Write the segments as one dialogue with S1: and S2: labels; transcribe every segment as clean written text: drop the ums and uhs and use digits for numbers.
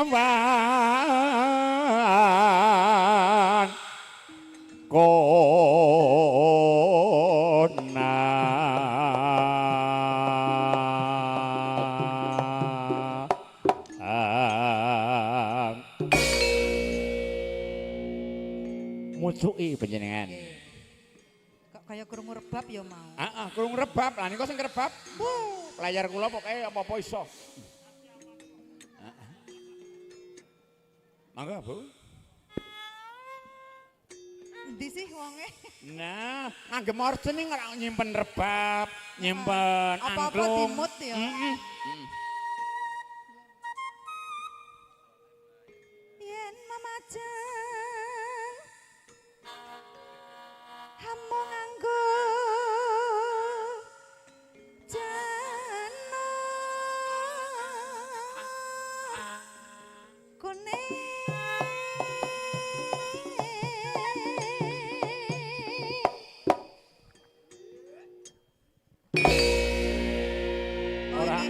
S1: nyawang kona musuhi panjenengan.
S2: Kok kaya krungu rebab ya mau.
S1: Heeh, krungu rebab. Lah niku sing rebab. Layar kula pokoke apa-apa iso. Mangga, Bu.
S2: Endi sih wonge?
S1: Nah, anggem orden ning ora nyimpen rebab, nyimpen angklung.
S2: Apa-apa dimut ya. Yen mamajeng hamba nganggo jana kuning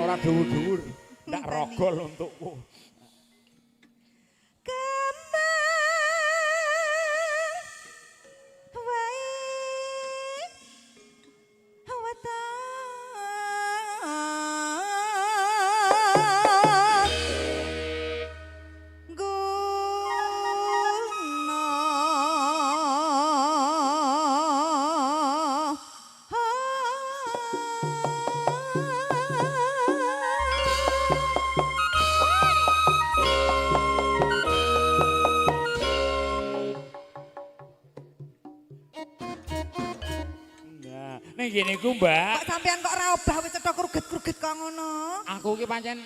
S1: Ora dhuwur-dhuwur, ndak rogol untukku.
S2: Kembang wae wetan
S1: Ning gene ku, Mbak.
S2: kok sampean kok ora obah wis cetha kruget-kruget kok ngono.
S1: Aku ki pancen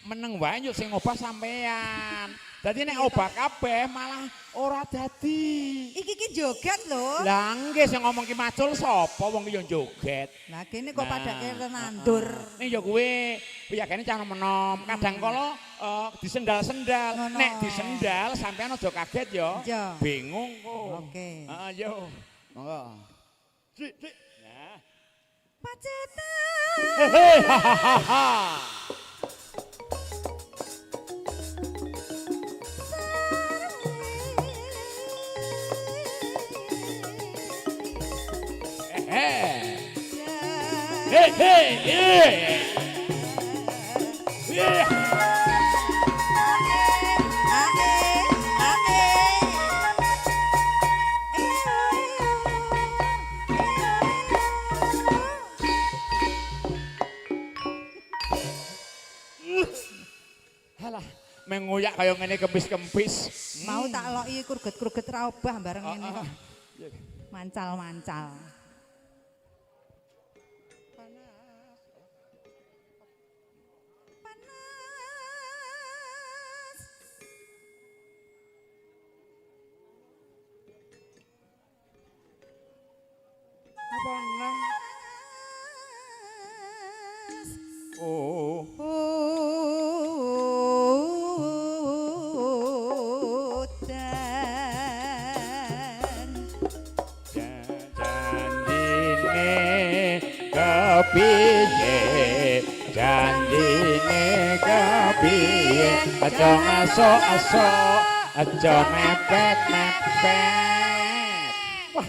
S1: meneng wae yo sing obah sampean. Dadi nek obah kabeh malah ora dadi.
S2: Iki ki joget lho.
S1: Lah nggih sing ngomong ki macul sapa wong ki yo joget.
S2: Lah kene kok padake nandur.
S1: Ning yo kuwi piyakane cah menom. Kadang kala disendal-sendal.
S2: Ngono.
S1: Nek disendal sampean aja kaget yo.
S2: Iya.
S1: Bingung kok.
S2: Oke.
S1: Heeh yo. Monggo. Sik, sik. Nah.
S2: Pacetan
S1: Hehe, hahaha. Hey, hey, yeah. Yeah. Halah, mengoyak kaya ngene kempis-kempis.
S2: Mau tak loki kruget-kruget ra obah bareng ngene kok. Mancal-mancal. Panas.
S1: Apa nang?
S2: Panas.
S1: Oh.
S2: Hutan.
S1: Jandine kepiye, jandine kepiye, aja ngaso-aso, aja mepet-mepet. Wah,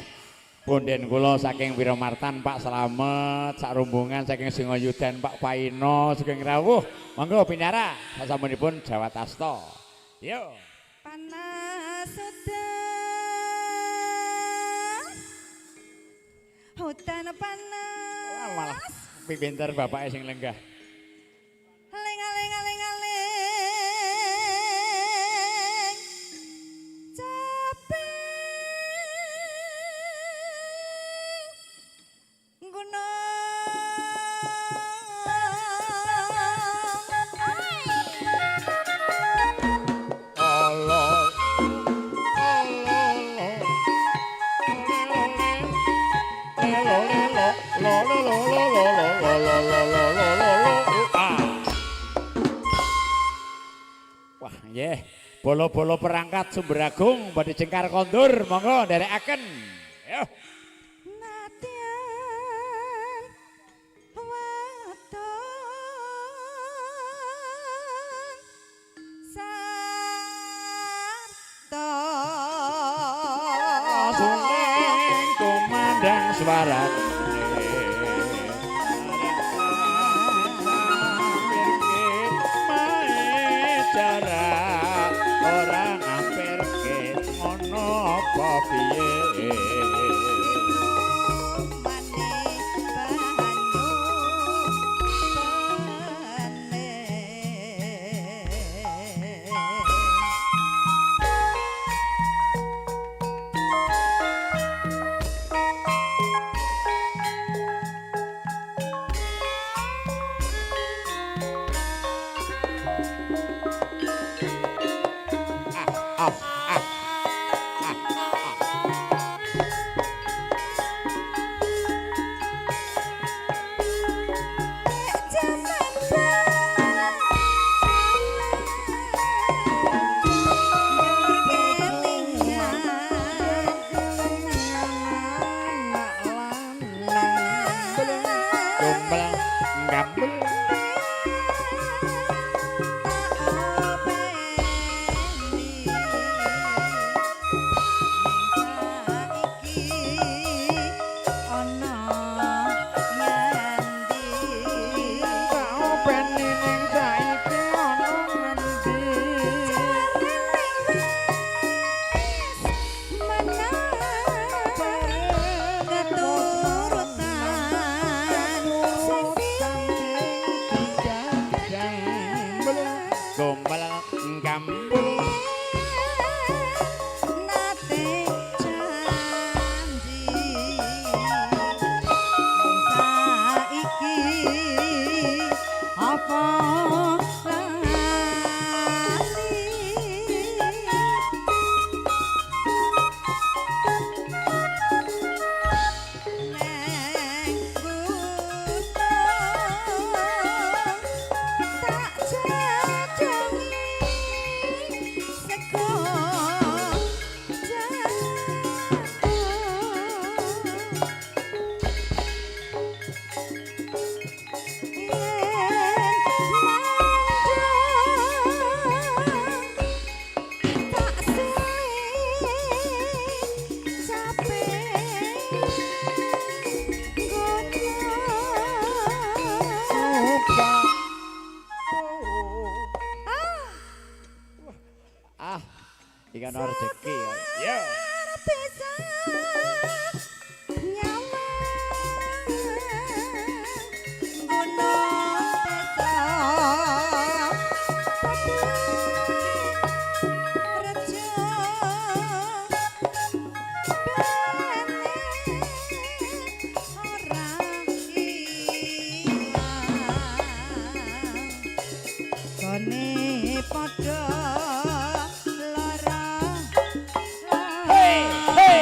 S1: punden kula saking Wiramartan Pak Slamet, sak rombongan saking Singayudan Pak Paino, saking rawuh. Monggo pinara sasampunipun Jawa Tasta. Yo.
S2: Panas hutan panas.
S1: Wah, malah pinter bapake sing lenggah.
S2: Aling-aling capek
S1: Allah. Wah, nggih. Bolo-bolo perangkat Sumber Agung badhe jengkar kondur, monggo nderekaken. Yo.
S2: Nadyan waton
S1: suara orang ngampirke ngono apa piye gombal gambul gombal gambul
S2: nate janji saiki apa
S1: ikan rezeki ya
S2: padha lara
S1: hey hey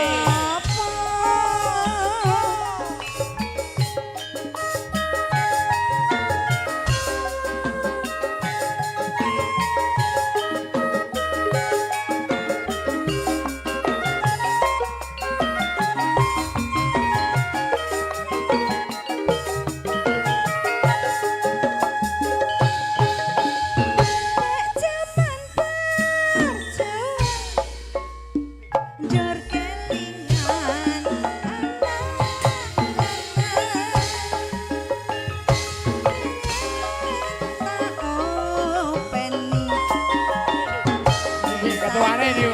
S1: ketuane iki